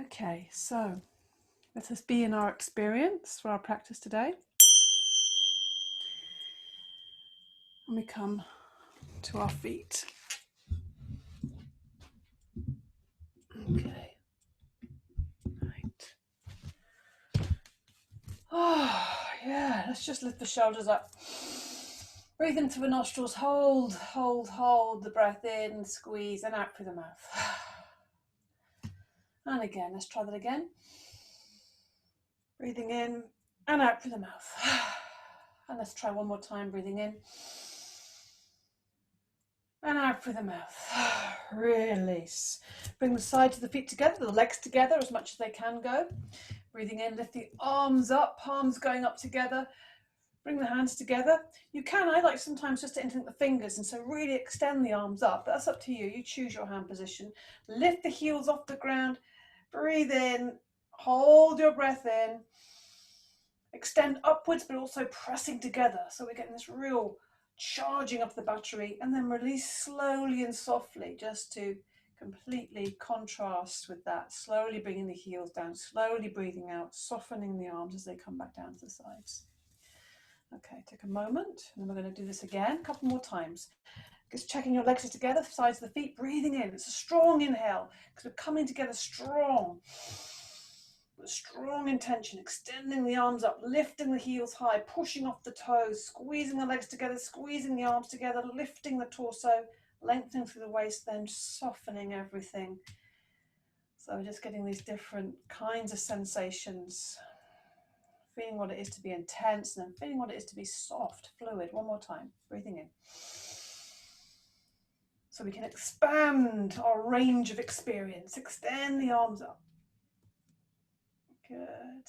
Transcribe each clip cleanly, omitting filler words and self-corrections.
Okay, so let us be in our experience for our practice today. And we come to our feet. Okay. Right. Oh, yeah, let's just lift the shoulders up. Breathe in through the nostrils, hold the breath in, squeeze, and out through the mouth. And again, let's try that again. Breathing in and out through the mouth. And let's try one more time, breathing in and out through the mouth. Release. Bring the sides of the feet together, the legs together as much as they can go. Breathing in, lift the arms up, palms going up together. Bring the hands together. You can, I like sometimes just to interlink the fingers, and so really extend the arms up. That's up to you. You choose your hand position. Lift the heels off the ground. Breathe in. Hold your breath in. Extend upwards, but also pressing together. So we're getting this real charging up the battery, and then release slowly and softly, just to completely contrast with that. Slowly bringing the heels down, slowly breathing out, softening the arms as they come back down to the sides. Okay, take a moment, and then we're going to do this again, a couple more times. Just checking your legs are together, sides of the feet, breathing in. It's a strong inhale, because we're coming together strong. With strong intention, extending the arms up, lifting the heels high, pushing off the toes, squeezing the legs together, squeezing the arms together, lifting the torso, lengthening through the waist, then softening everything. So we're just getting these different kinds of sensations. Feeling what it is to be intense, and then feeling what it is to be soft, fluid. One more time, breathing in. So we can expand our range of experience. Extend the arms up. Good.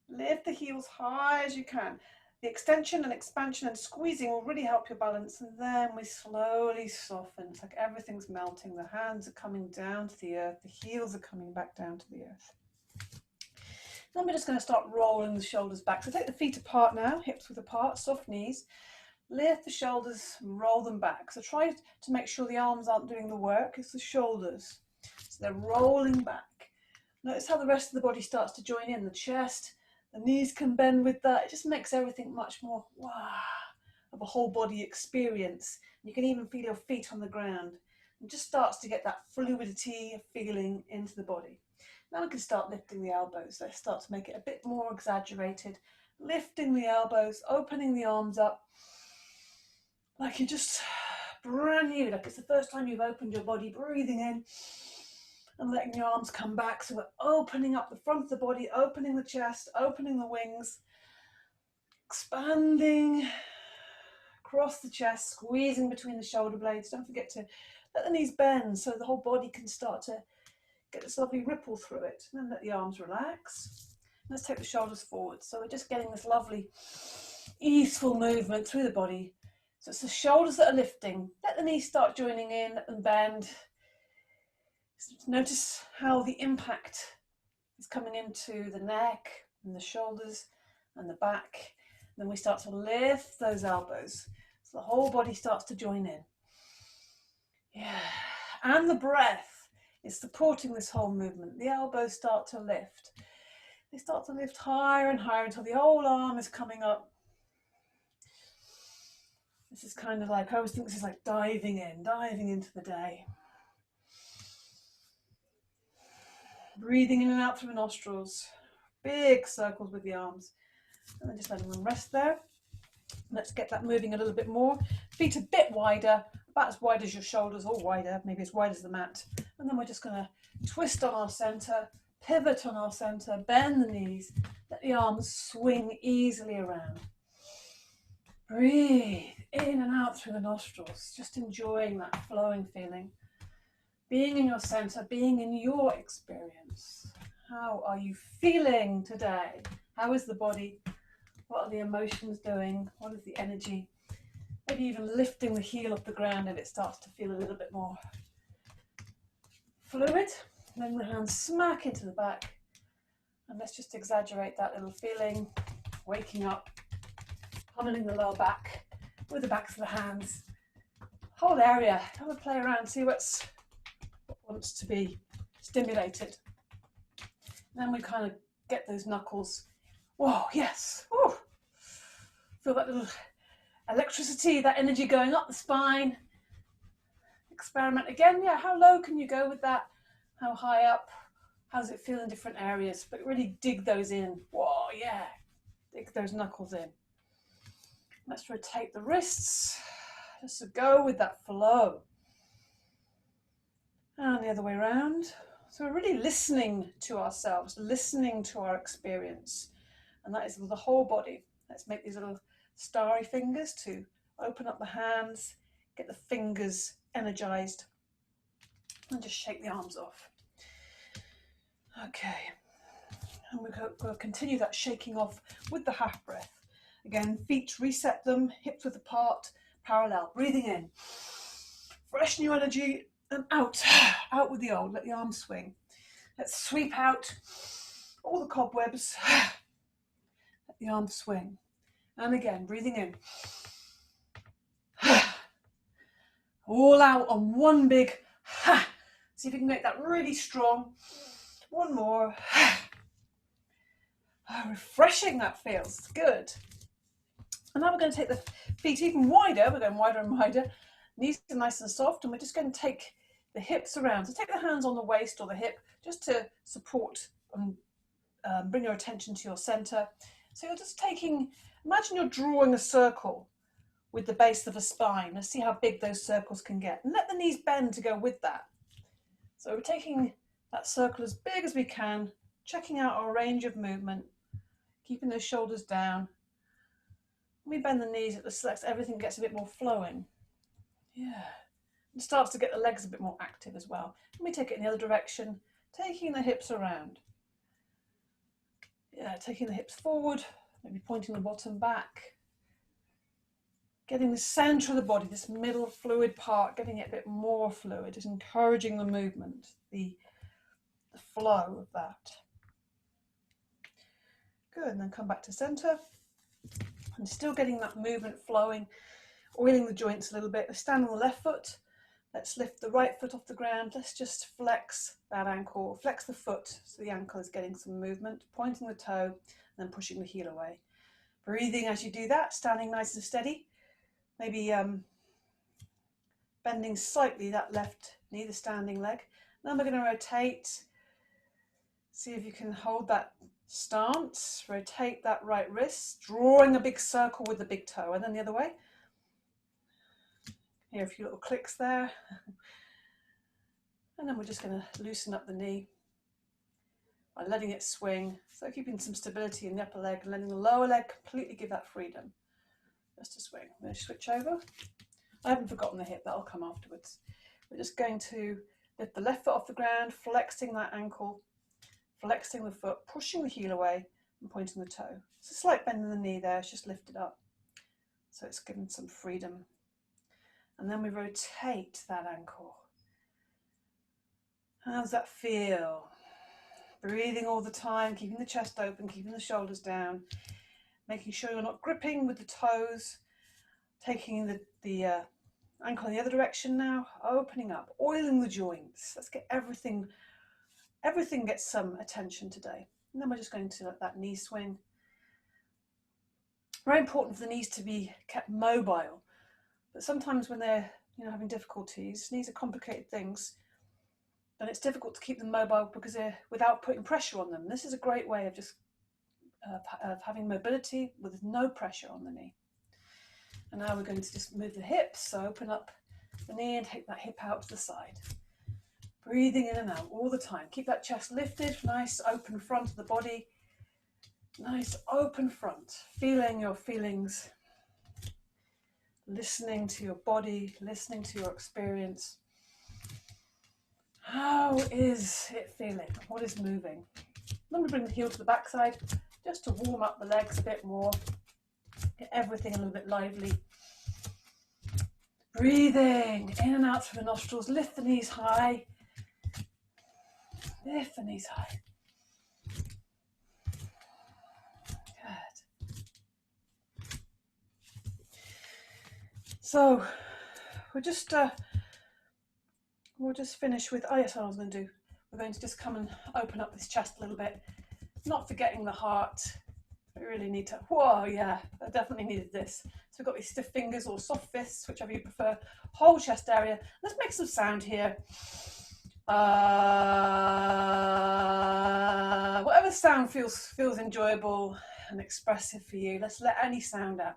Lift the heels high as you can. The extension and expansion and squeezing will really help your balance, and then we slowly soften. It's like everything's melting. The hands are coming down to the earth. The heels are coming back down to the earth. Then we're just going to start rolling the shoulders back. So take the feet apart now, hips width apart, soft knees. Lift the shoulders and roll them back. So try to make sure the arms aren't doing the work. It's the shoulders. So they're rolling back. Notice how the rest of the body starts to join in. The chest, the knees can bend with that. It just makes everything much more of a whole body experience. You can even feel your feet on the ground. It just starts to get that fluidity of feeling into the body. Now we can start lifting the elbows. Let's start to make it a bit more exaggerated. Lifting the elbows, opening the arms up, like you're just brand new, like it's the first time you've opened your body. Breathing in and letting your arms come back. So we're opening up the front of the body, opening the chest, opening the wings, expanding across the chest, squeezing between the shoulder blades. Don't forget to let the knees bend so the whole body can start to get this lovely ripple through it. And then let the arms relax. Let's take the shoulders forward. So we're just getting this lovely easeful movement through the body. So it's the shoulders that are lifting. Let the knees start joining in, let them bend. Notice how the impact is coming into the neck and the shoulders and the back. Then we start to lift those elbows. So the whole body starts to join in. Yeah. And the breath is supporting this whole movement. The elbows start to lift. They start to lift higher and higher until the whole arm is coming up. This is kind of like, I always think this is like diving into the day. Breathing in and out through the nostrils. Big circles with the arms. And then just letting them rest there. Let's get that moving a little bit more. Feet a bit wider, about as wide as your shoulders, or wider, maybe as wide as the mat. And then we're just going to twist on our center, pivot on our center, bend the knees, let the arms swing easily around. Breathe in and out through the nostrils, just enjoying that flowing feeling. Being in your center, being in your experience. How are you feeling today? How is the body? What are the emotions doing? What is the energy? Maybe even lifting the heel off the ground if it starts to feel a little bit more fluid. Then the hands smack into the back. And let's just exaggerate that little feeling. Waking up, pummeling the lower back with the backs of the hands. Whole area. Have a play around, see what wants to be stimulated. Then we kind of get those knuckles. Whoa, yes. Woo. Feel that little electricity, that energy going up the spine. Experiment again. Yeah, how low can you go with that? How high up? How does it feel in different areas? But really dig those in. Whoa, yeah. Dig those knuckles in. Let's rotate the wrists. Just to go with that flow. And the other way around. So we're really listening to ourselves, listening to our experience. And that is the whole body. Let's make these little starry fingers to open up the hands, get the fingers energized, and just shake the arms off. Okay. And we're going to continue that shaking off with the half breath. Again, feet, reset them, hips width apart, parallel. Breathing in. Fresh new energy. And out with the old, let the arms swing. Let's sweep out all the cobwebs. Let the arms swing. And again, breathing in. All out on one big ha. See if you can make that really strong. One more. Refreshing that feels, good. And now we're going to take the feet even wider. We're going wider and wider. Knees are nice and soft, and we're just going to take the hips around. So take the hands on the waist or the hip just to support and bring your attention to your center. So you're just taking, imagine you're drawing a circle with the base of a spine. Let's see how big those circles can get. And let the knees bend to go with that. So we're taking that circle as big as we can, checking out our range of movement, keeping those shoulders down. When we bend the knees, it just lets everything gets a bit more flowing. Yeah. It starts to get the legs a bit more active as well. Let me take it in the other direction, taking the hips around. Yeah, taking the hips forward, maybe pointing the bottom back. Getting the center of the body, this middle fluid part, getting it a bit more fluid, just encouraging the movement, the flow of that. Good, and then come back to center. And still getting that movement flowing, oiling the joints a little bit. Stand on the left foot. Let's lift the right foot off the ground. Let's just flex that ankle, flex the foot so the ankle is getting some movement, pointing the toe and then pushing the heel away. Breathing as you do that, standing nice and steady. Maybe bending slightly that left knee, the standing leg. Then we're going to rotate. See if you can hold that stance. Rotate that right wrist, drawing a big circle with the big toe, and then the other way. Here, a few little clicks there. And then we're just going to loosen up the knee by letting it swing. So keeping some stability in the upper leg and letting the lower leg completely give that freedom. Just to swing. I'm going to switch over. I haven't forgotten the hip, that'll come afterwards. We're just going to lift the left foot off the ground, flexing that ankle, flexing the foot, pushing the heel away and pointing the toe. It's a slight bend in the knee there, it's just lifted up. So it's given some freedom. And then we rotate that ankle. How does that feel? Breathing all the time, keeping the chest open, keeping the shoulders down, making sure you're not gripping with the toes, taking the ankle in the other direction now, opening up, oiling the joints. Let's get everything gets some attention today. And then we're just going to let that knee swing. Very important for the knees to be kept mobile. But sometimes when they're having difficulties, knees are complicated things, and it's difficult to keep them mobile because they're without putting pressure on them. This is a great way of just of having mobility with no pressure on the knee. And now we're going to just move the hips, so open up the knee and take that hip out to the side. Breathing in and out all the time. Keep that chest lifted, nice open front of the body. Nice open front, feeling your feelings. Listening to your body, listening to your experience. How is it feeling? What is moving? Then we bring the heel to the backside just to warm up the legs a bit more. Get everything a little bit lively. Breathing in and out through the nostrils. Lift the knees high. Lift the knees high. Good. So we'll just finish with, oh yes, I was going to do we're going to just come and open up this chest a little bit, not forgetting the heart. We really need to, whoa, yeah, I definitely needed this. So we've got these stiff fingers or soft fists, whichever you prefer, whole chest area. Let's make some sound here. Whatever sound feels enjoyable and expressive for you. Let's let any sound out.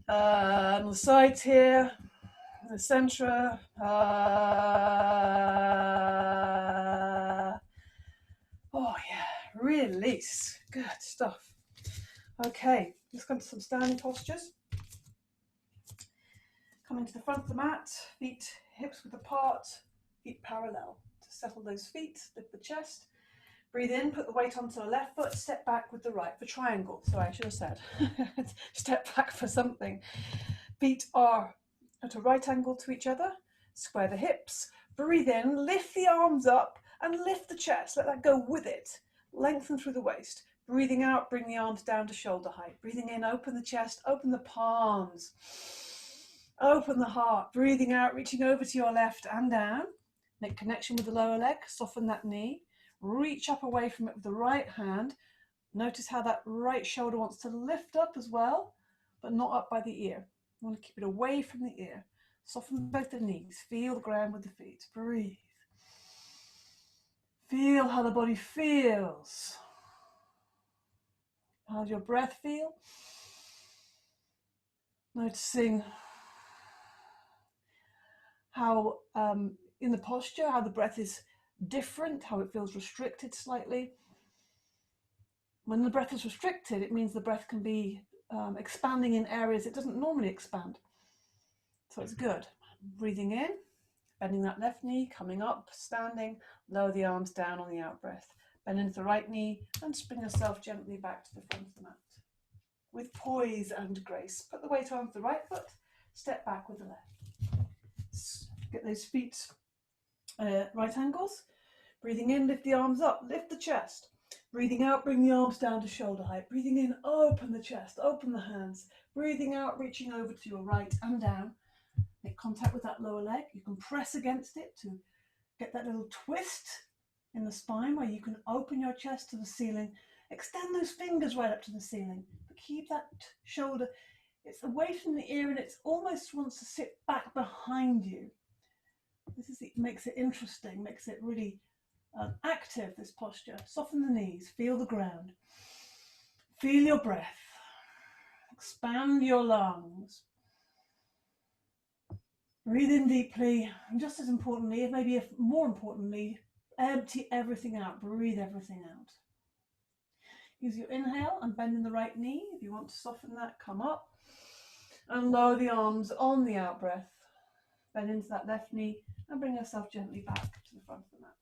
On the sides here, in the centre. Oh yeah, release. Good stuff. Okay, let's come to some standing postures. Coming to the front of the mat, feet hips width apart, feet parallel. To settle those feet, lift the chest. Breathe in, put the weight onto the left foot, step back with the right for triangle. Sorry, I should have said. Step back for something. Feet are at a right angle to each other. Square the hips. Breathe in, lift the arms up and lift the chest. Let that go with it. Lengthen through the waist. Breathing out, bring the arms down to shoulder height. Breathing in, open the chest, open the palms. Open the heart. Breathing out, reaching over to your left and down. Make connection with the lower leg. Soften that knee. Reach up away from it with the right hand. Notice how that right shoulder wants to lift up as well, but not up by the ear. You want to keep it away from the ear. Soften both the knees. Feel the ground with the feet. Breathe. Feel how the body feels. How does your breath feel? Noticing how in the posture, how the breath is different, how it feels restricted slightly. When the breath is restricted, it means the breath can be expanding in areas it doesn't normally expand. So it's good. Breathing in, bending that left knee, coming up, standing, lower the arms down on the out breath. Bend into the right knee and spin yourself gently back to the front of the mat. With poise and grace. Put the weight onto the right foot, step back with the left. Get those feet right angles. Breathing in, lift the arms up, lift the chest. Breathing out, bring the arms down to shoulder height. Breathing in, open the chest, open the hands. Breathing out, reaching over to your right and down. Make contact with that lower leg. You can press against it to get that little twist in the spine where you can open your chest to the ceiling. Extend those fingers right up to the ceiling, but keep that shoulder, it's away from the ear and it almost wants to sit back behind you. Makes it interesting, makes it really active, this posture. Soften the knees, feel the ground. Feel your breath. Expand your lungs. Breathe in deeply, and just as importantly, maybe more importantly, empty everything out. Breathe everything out. Use your inhale and bend in the right knee. If you want to soften that, come up. And lower the arms on the out breath. Bend into that left knee and bring yourself gently back to the front of the mat.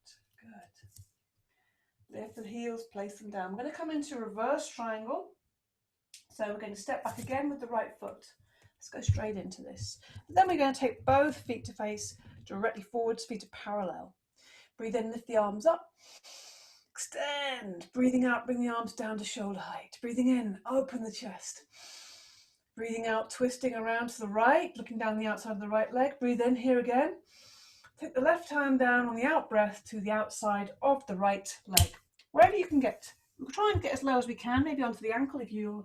Good. Lift the heels, place them down. I'm going to come into reverse triangle. So we're going to step back again with the right foot. Let's go straight into this. Then we're going to take both feet to face directly forwards, feet are parallel. Breathe in, lift the arms up. Extend. Breathing out, bring the arms down to shoulder height. Breathing in, open the chest. Breathing out, twisting around to the right, looking down the outside of the right leg. Breathe in here again. Take the left hand down on the out breath to the outside of the right leg. Wherever you can get. We'll try and get as low as we can, maybe onto the ankle if you've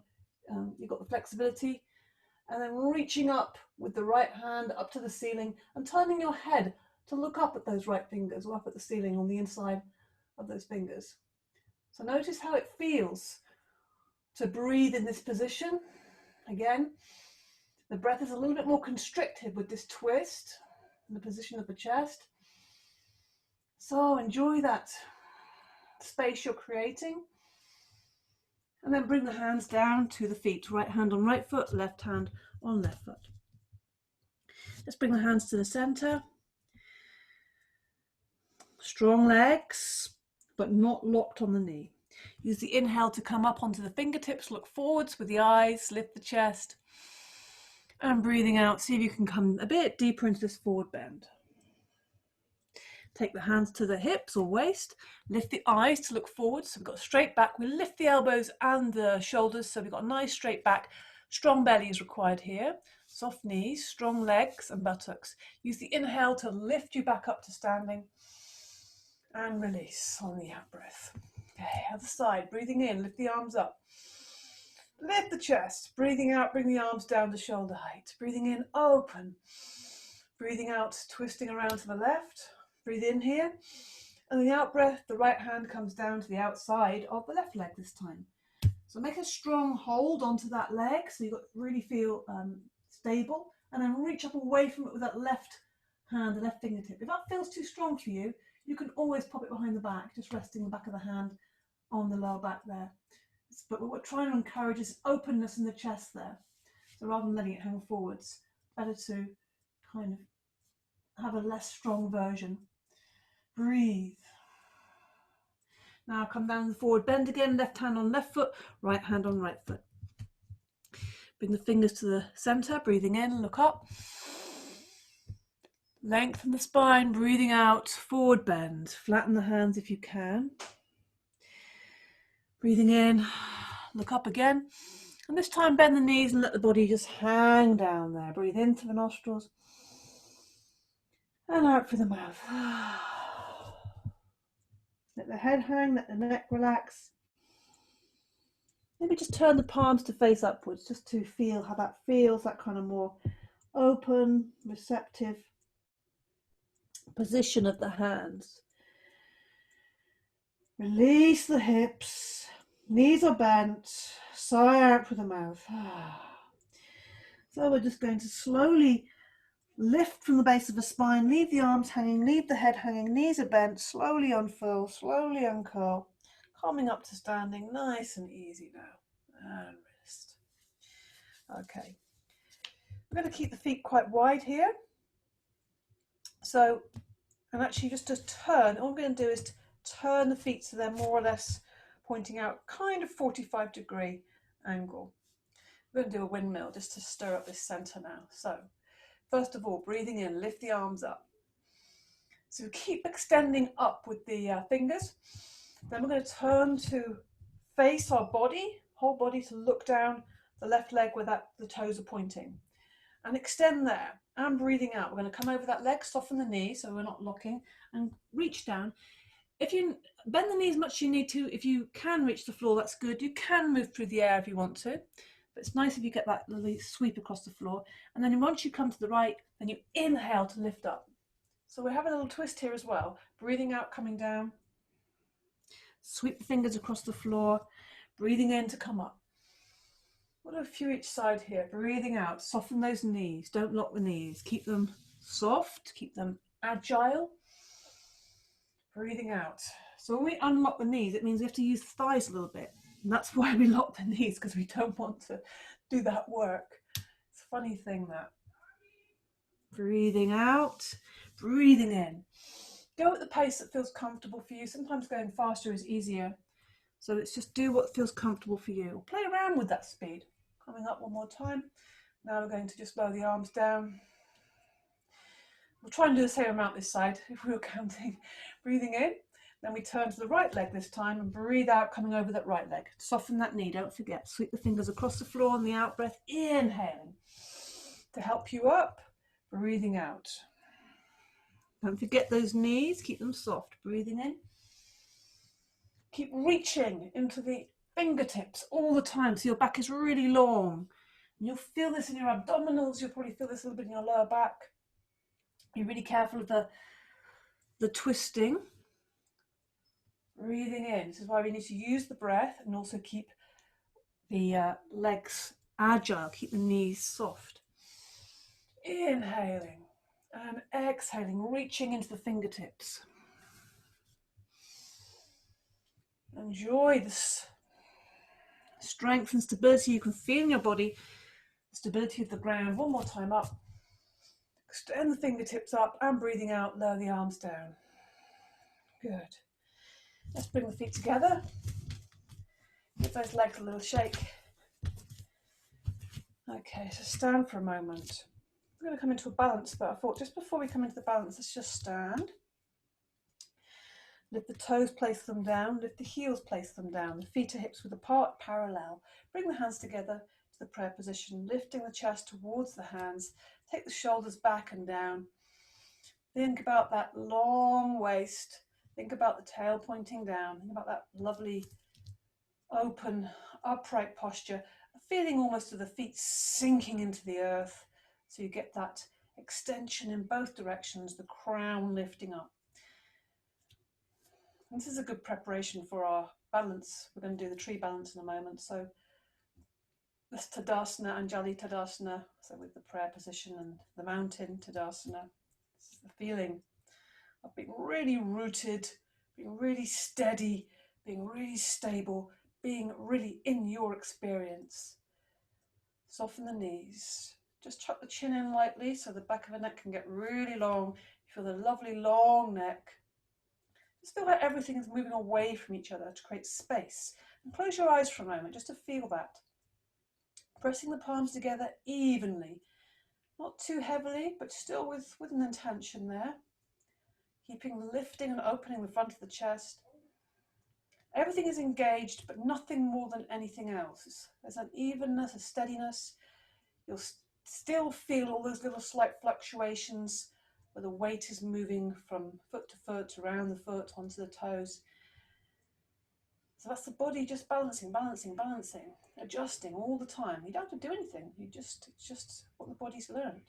got the flexibility. And then reaching up with the right hand up to the ceiling and turning your head to look up at those right fingers or up at the ceiling on the inside of those fingers. So notice how it feels to breathe in this position. Again, the breath is a little bit more constricted with this twist in the position of the chest. So enjoy that space you're creating. And then bring the hands down to the feet. Right hand on right foot, left hand on left foot. Let's bring the hands to the center. Strong legs, but not locked on the knee. Use the inhale to come up onto the fingertips, look forwards with the eyes, lift the chest. And breathing out, see if you can come a bit deeper into this forward bend. Take the hands to the hips or waist, lift the eyes to look forward. So we've got straight back, we lift the elbows and the shoulders. So we've got a nice straight back, strong belly is required here. Soft knees, strong legs and buttocks. Use the inhale to lift you back up to standing. and release on the out breath. Okay, other side, breathing in, lift the arms up. Lift the chest, breathing out, bring the arms down to shoulder height. Breathing in, open. Breathing out, twisting around to the left. Breathe in here. And the out breath, the right hand comes down to the outside of the left leg this time. So make a strong hold onto that leg so you really feel stable. And then reach up away from it with that left hand, the left fingertip. If that feels too strong for you, you can always pop it behind the back, just resting the back of the hand on the lower back there. But what we're trying to encourage is openness in the chest there. So rather than letting it hang forwards, better to kind of have a less strong version. Breathe. Now come down the forward bend again, left hand on left foot, right hand on right foot. Bring the fingers to the center, breathing in, look up. Lengthen the spine, breathing out, forward bend. Flatten the hands if you can. Breathing in, look up again. And this time bend the knees and let the body just hang down there. Breathe in through the nostrils and out through the mouth. Let the head hang, let the neck relax. Maybe just turn the palms to face upwards just to feel how that feels, that kind of more open, receptive position of the hands. Release the hips, knees are bent, sigh out through the mouth. So we're just going to slowly lift from the base of the spine, leave the arms hanging, leave the head hanging, knees are bent, slowly unfurl, slowly uncurl, coming up to standing, nice and easy now, and rest. Okay, we're going to keep the feet quite wide here. So, and actually just to turn, all I'm going to do is to turn the feet so they're more or less pointing out kind of 45-degree angle. We're going to do a windmill just to stir up this center now. So first of all, breathing in, lift the arms up. So keep extending up with the fingers. Then we're going to turn to face our body, whole body to look down the left leg where the toes are pointing. And extend there. And breathing out. We're going to come over that leg, soften the knee so we're not locking, and reach down. If you bend the knees as much as you need to, if you can reach the floor, that's good. You can move through the air if you want to. But it's nice if you get that little sweep across the floor. And then once you come to the right, then you inhale to lift up. So we have a little twist here as well. Breathing out, coming down. Sweep the fingers across the floor. Breathing in to come up. We'll do a few each side here. Breathing out, soften those knees. Don't lock the knees. Keep them soft, keep them agile. Breathing out. So when we unlock the knees, it means we have to use the thighs a little bit. And that's why we lock the knees, because we don't want to do that work. It's a funny thing that. Breathing out, breathing in. Go at the pace that feels comfortable for you. Sometimes going faster is easier. So let's just do what feels comfortable for you. Play around with that speed. Coming up one more time. Now we're going to just lower the arms down. We'll try and do the same amount this side if we were counting. Breathing in. Then we turn to the right leg this time and breathe out, coming over that right leg. Soften that knee, don't forget. Sweep the fingers across the floor on the out breath. Inhaling to help you up. Breathing out. Don't forget those knees, keep them soft. Breathing in. Keep reaching into the fingertips all the time so your back is really long. And you'll feel this in your abdominals, you'll probably feel this a little bit in your lower back. Be really careful of the twisting. Breathing in. This is why we need to use the breath and also keep the legs agile, keep the knees soft. Inhaling and exhaling, reaching into the fingertips. Enjoy this strength and stability you can feel in your body, the stability of the ground. One more time up. Extend the fingertips up and breathing out, lower the arms down. Good. Let's bring the feet together. Give those legs a little shake. Okay, so stand for a moment. We're going to come into a balance, but I thought just before we come into the balance, let's just stand. Lift the toes, place them down. Lift the heels, place them down. The feet are hips width apart, parallel. Bring the hands together to the prayer position, lifting the chest towards the hands. Take the shoulders back and down. Think about that long waist, Think about the tail pointing down. Think about that lovely, open, upright posture, a feeling almost of the feet sinking into the earth. So you get that extension in both directions, the crown lifting up. This is a good preparation for our balance. We're going to do the tree balance in a moment. So this Tadasana, Anjali Tadasana, so with the prayer position, and the mountain Tadasana. It's the feeling of being really rooted, being really steady, being really stable, being really in your experience. Soften the knees. Just tuck the chin in lightly so the back of the neck can get really long. You feel the lovely long neck. Just feel like everything is moving away from each other to create space. And close your eyes for a moment just to feel that. Pressing the palms together evenly. Not too heavily, but still with an intention there. Keeping lifting and opening the front of the chest. Everything is engaged, but nothing more than anything else. There's an evenness, a steadiness. You'll still feel all those little slight fluctuations where the weight is moving from foot to foot, around the foot, onto the toes. So that's the body just balancing, balancing, balancing, adjusting all the time. You don't have to do anything. It's just what the body's learned.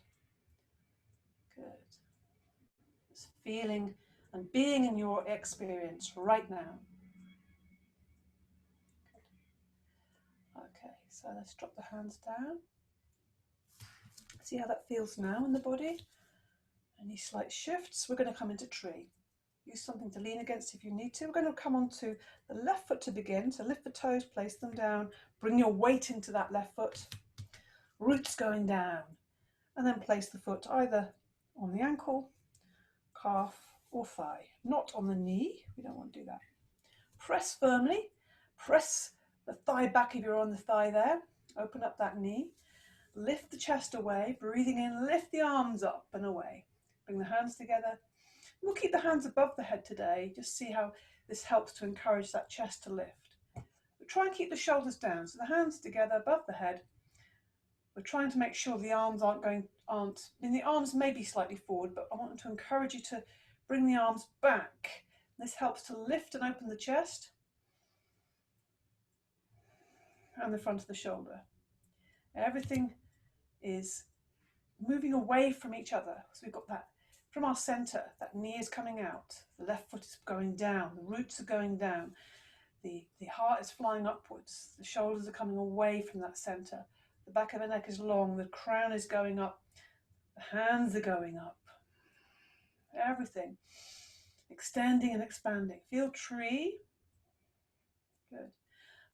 Good. Just feeling and being in your experience right now. Okay, so let's drop the hands down. See how that feels now in the body? Any slight shifts? We're going to come into tree. Use something to lean against if you need to. We're going to come onto the left foot to begin. So lift the toes, place them down, bring your weight into that left foot. Roots going down. And then place the foot either on the ankle, calf or thigh. Not on the knee. We don't want to do that. Press firmly. Press the thigh back if you're on the thigh there. Open up that knee. Lift the chest away. Breathing in, lift the arms up and away. Bring the hands together. We'll keep the hands above the head today. Just see how this helps to encourage that chest to lift. But try and keep the shoulders down. So the hands together above the head. We're trying to make sure the arms the arms may be slightly forward, but I want to encourage you to bring the arms back. This helps to lift and open the chest and the front of the shoulder. Everything is moving away from each other. So we've got that from our center, that knee is coming out, the left foot is going down, the roots are going down, the heart is flying upwards, the shoulders are coming away from that center, the back of the neck is long, the crown is going up, the hands are going up, everything extending and expanding. Feel tree. Good.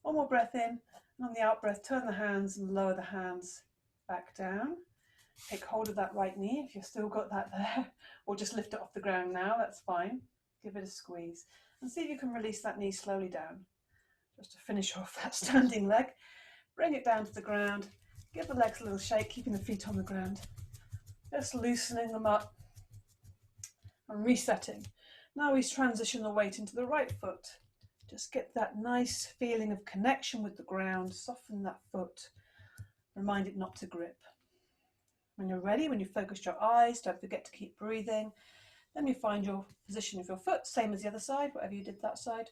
One more breath in, and on the out breath, turn the hands and lower the hands back down. Take hold of that right knee if you've still got that there, or just lift it off the ground now, that's fine. Give it a squeeze and see if you can release that knee slowly down. Just to finish off that standing leg, bring it down to the ground, give the legs a little shake, keeping the feet on the ground, just loosening them up and resetting. Now we transition the weight into the right foot. Just get that nice feeling of connection with the ground, soften that foot, remind it not to grip. When you're ready, when you've focused your eyes, don't forget to keep breathing. Then you find your position of your foot, same as the other side, whatever you did that side.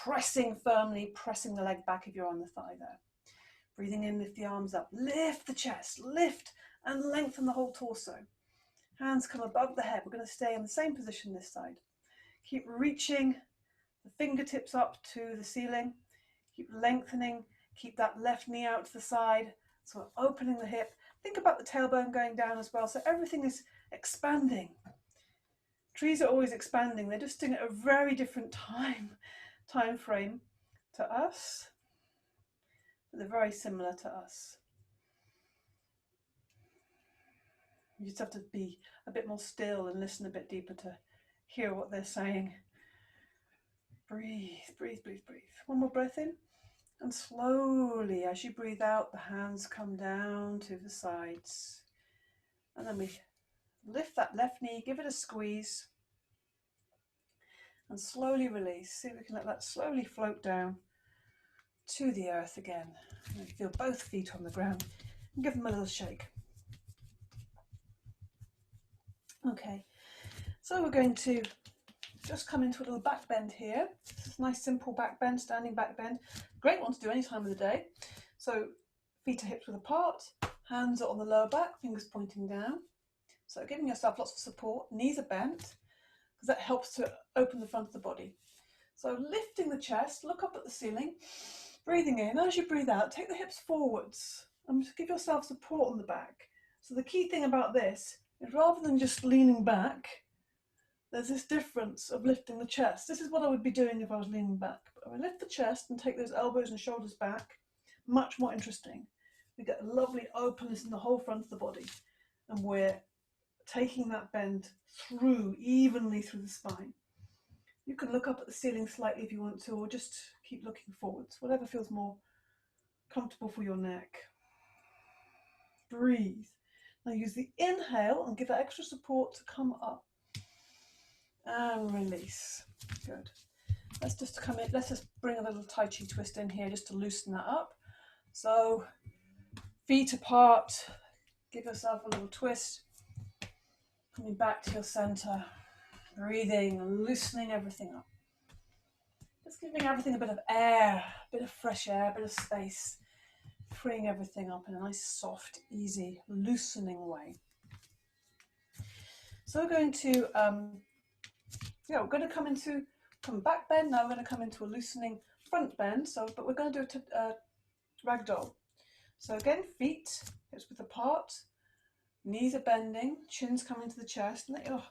Pressing firmly, pressing the leg back if you're on the thigh there. Breathing in, lift the arms up, lift the chest, lift and lengthen the whole torso. Hands come above the head. We're going to stay in the same position this side. Keep reaching the fingertips up to the ceiling. Keep lengthening, keep that left knee out to the side. So opening the hip. Think about the tailbone going down as well. So everything is expanding. Trees are always expanding. They're just doing it at a very different time frame to us. But they're very similar to us. You just have to be a bit more still and listen a bit deeper to hear what they're saying. Breathe, breathe, breathe, breathe. One more breath in. And slowly, as you breathe out, the hands come down to the sides. And then we lift that left knee, give it a squeeze. And slowly release. See if we can let that slowly float down to the earth again. And feel both feet on the ground. And give them a little shake. Okay, so we're going to just come into a little back bend here. This is a nice simple back bend, standing back bend. Great one to do any time of the day. So feet are hips width apart, hands are on the lower back, fingers pointing down. So giving yourself lots of support, knees are bent, because that helps to open the front of the body. So lifting the chest, look up at the ceiling, breathing in. As you breathe out, take the hips forwards and give yourself support on the back. So the key thing about this is rather than just leaning back, there's this difference of lifting the chest. This is what I would be doing if I was leaning back. But I lift the chest and take those elbows and shoulders back, much more interesting. We get a lovely openness in the whole front of the body. And we're taking that bend through, evenly through the spine. You can look up at the ceiling slightly if you want to, or just keep looking forwards, whatever feels more comfortable for your neck. Breathe. Now use the inhale and give that extra support to come up. And release. Good. Let's just come in. Let's just bring a little Tai Chi twist in here just to loosen that up. So feet apart. Give yourself a little twist. Coming back to your center. Breathing and loosening everything up. Just giving everything a bit of air, a bit of fresh air, a bit of space. Freeing everything up in a nice, soft, easy, loosening way. So we're going to we're going to come back bend. Now we're going to come into a loosening front bend. But we're going to do a ragdoll. So again, feet hips width apart, knees are bending, chin's coming to the chest, and let your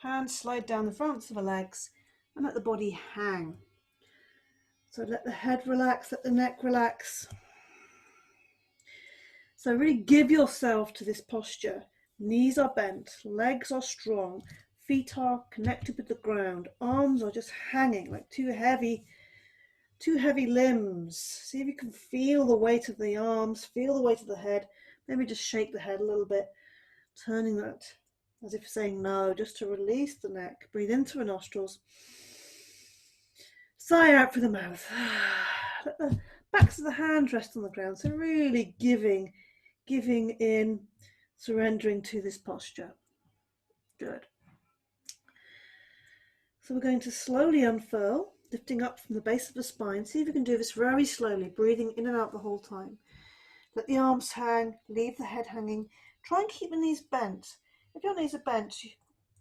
hands slide down the fronts of the legs and let the body hang. So let the head relax, let the neck relax. So really give yourself to this posture. Knees are bent, legs are strong. Feet are connected with the ground. Arms are just hanging like two heavy limbs. See if you can feel the weight of the arms, feel the weight of the head. Maybe just shake the head a little bit, turning that as if saying no, just to release the neck. Breathe in through the nostrils. Sigh out through the mouth. Let the backs of the hands rest on the ground. So really giving in, surrendering to this posture. Good. So we're going to slowly unfurl, lifting up from the base of the spine. See if you can do this very slowly, breathing in and out the whole time. Let the arms hang, leave the head hanging. Try and keep the knees bent. If your knees are bent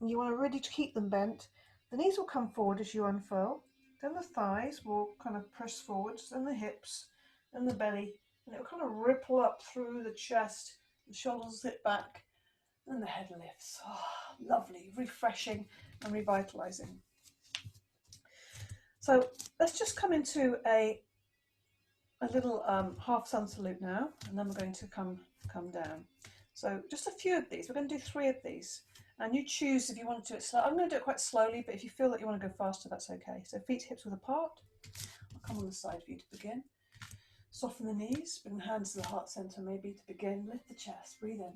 and you want to really keep them bent, the knees will come forward as you unfurl. Then the thighs will kind of press forwards, then the hips and the belly. And it will kind of ripple up through the chest, the shoulders sit back, and the head lifts. Oh, lovely, refreshing and revitalizing. So let's just come into a little half sun salute now, and then we're going to come down. So just a few of these. We're going to do 3 of these, and you choose if you want to do it slow. I'm going to do it quite slowly, but if you feel that you want to go faster, that's okay. So feet hips width apart. I'll come on the side for you to begin. Soften the knees, bring the hands to the heart center maybe to begin. Lift the chest, breathe in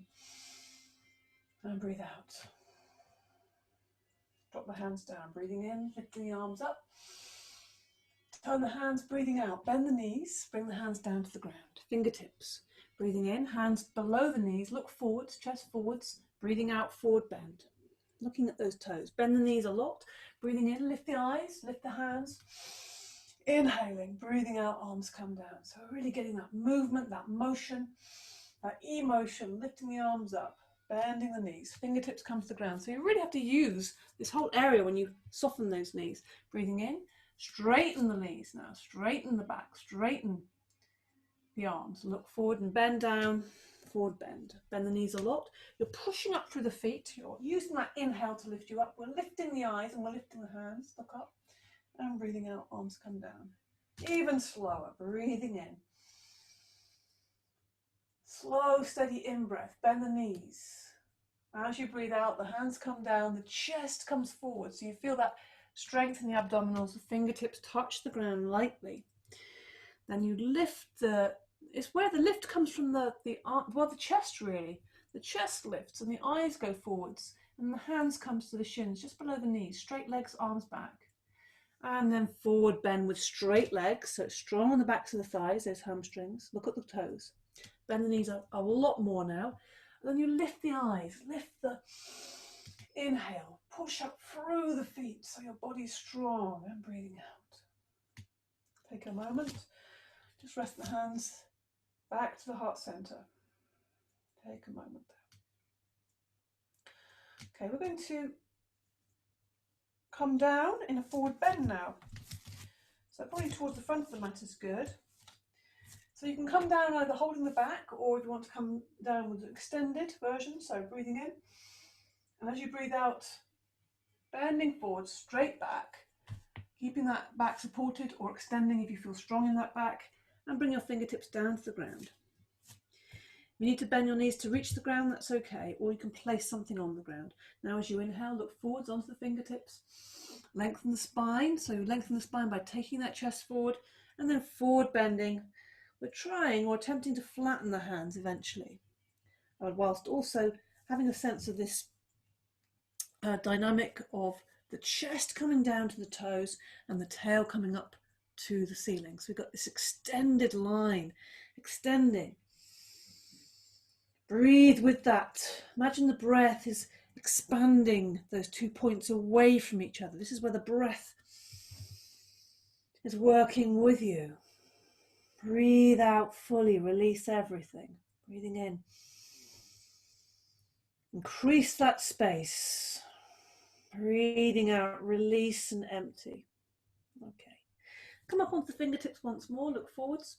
and breathe out. Drop the hands down, breathing in, lifting the arms up. Turn the hands, breathing out. Bend the knees, bring the hands down to the ground. Fingertips, breathing in, hands below the knees, look forwards, chest forwards, breathing out, forward bend. Looking at those toes. Bend the knees a lot, breathing in, lift the eyes, lift the hands. Inhaling, breathing out, arms come down. So really getting that movement, that motion, that emotion, lifting the arms up, bending the knees, fingertips come to the ground. So you really have to use this whole area when you soften those knees. Breathing in, straighten the knees now, straighten the back, straighten the arms, look forward and bend down, forward bend. Bend the knees a lot. You're pushing up through the feet. You're using that inhale to lift you up. We're lifting the eyes and we're lifting the hands, look up. And breathing out, arms come down. Even slower, breathing in. Slow, steady in-breath, bend the knees. As you breathe out, the hands come down, the chest comes forward. So you feel that strength in the abdominals, the fingertips touch the ground lightly. Then you lift it's where the lift comes from the chest really. The chest lifts and the eyes go forwards and the hands comes to the shins, just below the knees. Straight legs, arms back. And then forward bend with straight legs, so it's strong on the backs of the thighs, those hamstrings. Look at the toes. Bend the knees a lot more now. And then you lift the eyes, lift the inhale, push up through the feet so your body's strong, and breathing out. Take a moment, just rest the hands back to the heart center. Take a moment there. Okay, we're going to come down in a forward bend now. So body towards the front of the mat is good. So you can come down either holding the back, or if you want to come down with the extended version, so breathing in. And as you breathe out, bending forward, straight back, keeping that back supported or extending if you feel strong in that back, and bring your fingertips down to the ground. If you need to bend your knees to reach the ground, that's okay, or you can place something on the ground. Now as you inhale, look forwards onto the fingertips, lengthen the spine, so you lengthen the spine by taking that chest forward, and then forward bending. We're trying or attempting to flatten the hands eventually, whilst also having a sense of this dynamic of the chest coming down to the toes and the tail coming up to the ceiling. So we've got this extended line, extending. Breathe with that. Imagine the breath is expanding those 2 points away from each other. This is where the breath is working with you. Breathe out fully, release everything. Breathing in. Increase that space. Breathing out, release and empty. Okay. Come up onto the fingertips once more, look forwards.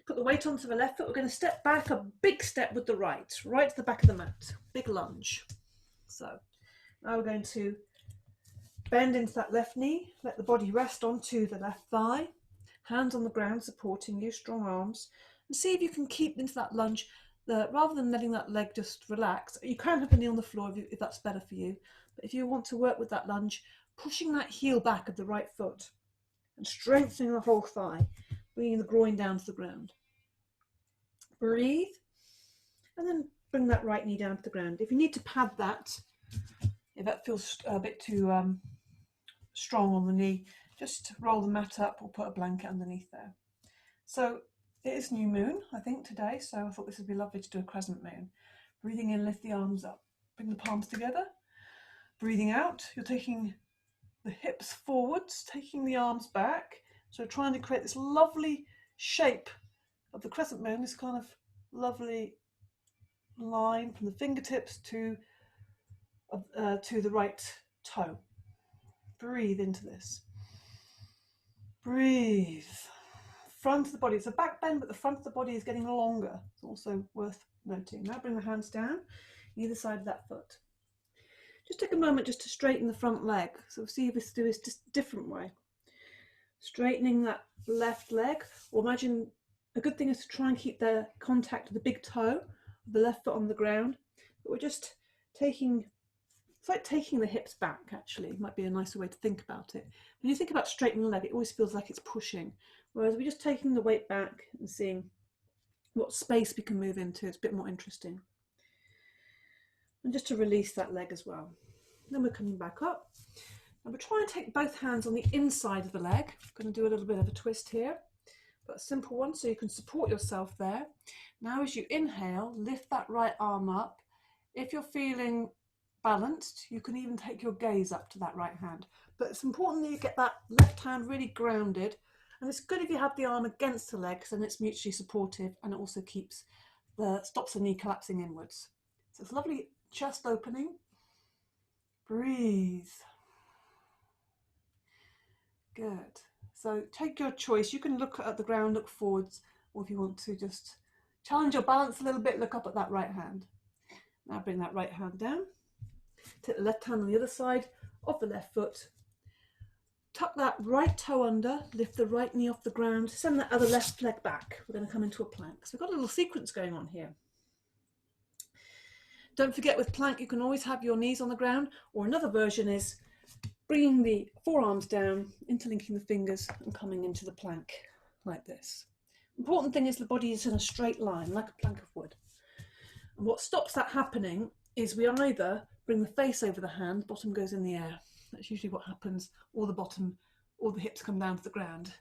Put the weight onto the left foot. We're going to step back a big step with the right to the back of the mat. Big lunge. So now we're going to bend into that left knee, let the body rest onto the left thigh, hands on the ground supporting you, strong arms, and see if you can keep into that lunge. Rather than letting that leg just relax, you can have a knee on the floor if that's better for you. But if you want to work with that lunge, pushing that heel back of the right foot and strengthening the whole thigh, bringing the groin down to the ground. Breathe, and then bring that right knee down to the ground. If you need to pad that, if that feels a bit too strong on the knee, just roll the mat up or put a blanket underneath there. So it is new moon, I think, today, so I thought this would be lovely to do a crescent moon. Breathing in, lift the arms up, bring the palms together. Breathing out, you're taking the hips forwards, taking the arms back, so trying to create this lovely shape of the crescent moon, this kind of lovely line from the fingertips to the right toe. Breathe into this. Breathe. Front of the body, it's a back bend, but the front of the body is getting longer. It's also worth noting. Now bring the hands down, either side of that foot. Just take a moment just to straighten the front leg. So see if this do this just a different way. Straightening that left leg, or imagine a good thing is to try and keep the contact of the big toe of the left foot on the ground. But we're just taking, it's like taking the hips back actually, might be a nicer way to think about it. When you think about straightening the leg, it always feels like it's pushing. Whereas we're just taking the weight back and seeing what space we can move into. It's a bit more interesting. And just to release that leg as well. Then we're coming back up. And we're trying to take both hands on the inside of the leg. I'm going to do a little bit of a twist here, but a simple one so you can support yourself there. Now as you inhale, lift that right arm up. If you're feeling balanced, you can even take your gaze up to that right hand. But it's important that you get that left hand really grounded. And it's good if you have the arm against the leg, because then it's mutually supportive, and it also stops the knee collapsing inwards. So it's a lovely chest opening. Breathe. Good. So take your choice. You can look at the ground, look forwards, or if you want to just challenge your balance a little bit, look up at that right hand. Now bring that right hand down. Take the left hand on the other side of the left foot. Tuck that right toe under, lift the right knee off the ground, send that other left leg back. We're going to come into a plank. So we've got a little sequence going on here. Don't forget with plank, you can always have your knees on the ground, or another version is bringing the forearms down, interlinking the fingers and coming into the plank like this. Important thing is the body is in a straight line, like a plank of wood. And what stops that happening is we either bring the face over the hand, bottom goes in the air. That's usually what happens, or the hips come down to the ground.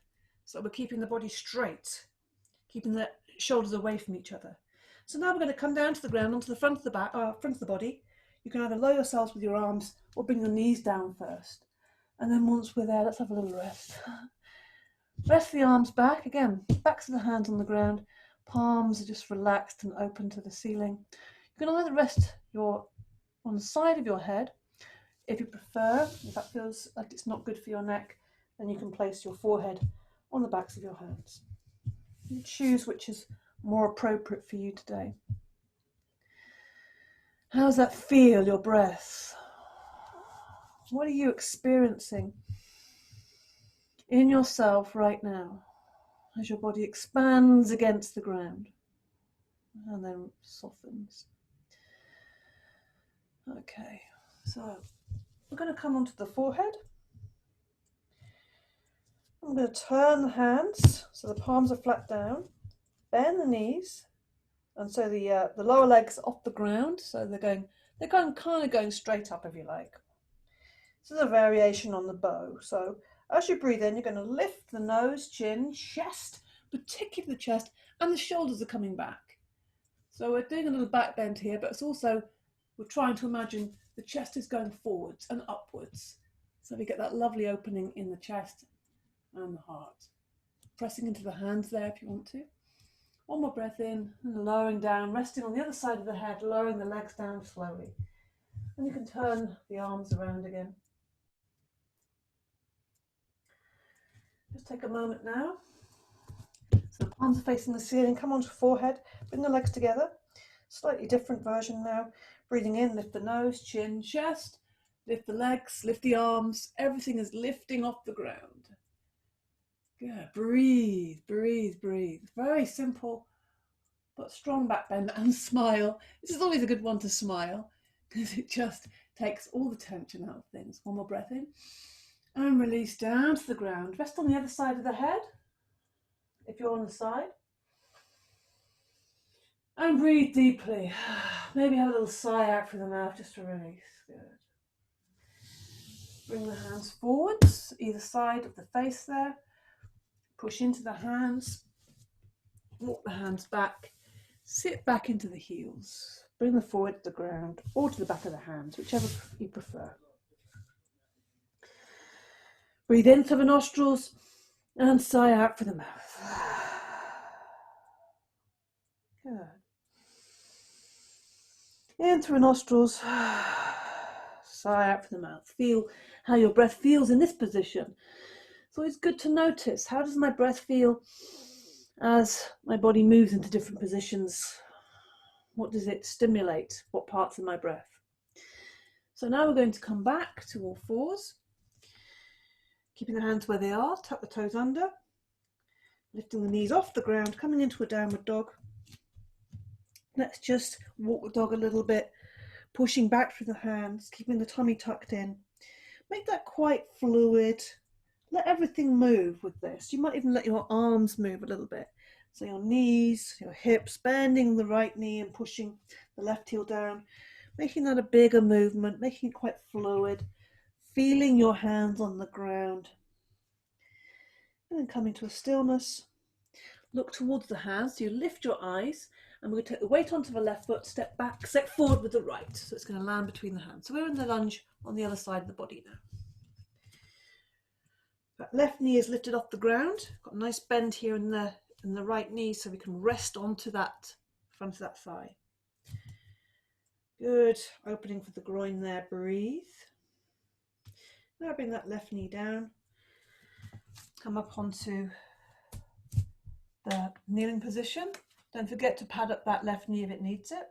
So we're keeping the body straight, keeping the shoulders away from each other. So now we're going to come down to the ground onto the front of the body. You can either lower yourselves with your arms or bring your knees down first. And then once we're there, let's have a little rest. Rest the arms back, again, backs of the hands on the ground, palms are just relaxed and open to the ceiling. You can either rest on the side of your head, if you prefer. If that feels like it's not good for your neck, then you can place your forehead on the backs of your hands. You choose which is more appropriate for you today. How does that feel, your breath? What are you experiencing in yourself right now as your body expands against the ground and then softens? Okay, so we're going to come onto the forehead. I'm going to turn the hands so the palms are flat down, bend the knees, and so the lower legs off the ground, so they're kind of going straight up, if you like. This is a variation on the bow. So as you breathe in, you're going to lift the nose, chin, chest, particularly the chest, and the shoulders are coming back. So we're doing a little back bend here, but it's also, we're trying to imagine the chest is going forwards and upwards. So we get that lovely opening in the chest and the heart. Pressing into the hands there if you want to. One more breath in and lowering down, resting on the other side of the head, lowering the legs down slowly. And you can turn the arms around again. Just take a moment now. So the palms are facing the ceiling, come onto forehead, bring the legs together. Slightly different version now. Breathing in, lift the nose, chin, chest, lift the legs, lift the arms. Everything is lifting off the ground. Good. Breathe, breathe, breathe. Very simple, but strong back bend, and smile. This is always a good one to smile because it just takes all the tension out of things. One more breath in and release down to the ground. Rest on the other side of the head if you're on the side. And breathe deeply. Maybe have a little sigh out through the mouth just to release. Good. Bring the hands forwards, either side of the face there. Push into the hands. Walk the hands back. Sit back into the heels. Bring the forehead to the ground or to the back of the hands, whichever you prefer. Breathe in through the nostrils and sigh out through the mouth. Good. In through the nostrils, sigh out through the mouth. Feel how your breath feels in this position. So it's good to notice, how does my breath feel as my body moves into different positions? What does it stimulate? What parts of my breath? So now we're going to come back to all fours. Keeping the hands where they are, tuck the toes under. Lifting the knees off the ground, coming into a downward dog. Let's just walk the dog a little bit, pushing back through the hands, keeping the tummy tucked in. Make that quite fluid. Let everything move with this. You might even let your arms move a little bit. So your knees, your hips, bending the right knee and pushing the left heel down, making that a bigger movement, making it quite fluid, feeling your hands on the ground. And then coming to a stillness. Look towards the hands, so you lift your eyes, and we're going to take the weight onto the left foot, step back, step forward with the right. So it's going to land between the hands. So we're in the lunge on the other side of the body now. That left knee is lifted off the ground. Got a nice bend here in the right knee, so we can rest onto that front of that thigh. Good. Opening for the groin there. Breathe. Now bring that left knee down. Come up onto the kneeling position. Don't forget to pad up that left knee if it needs it.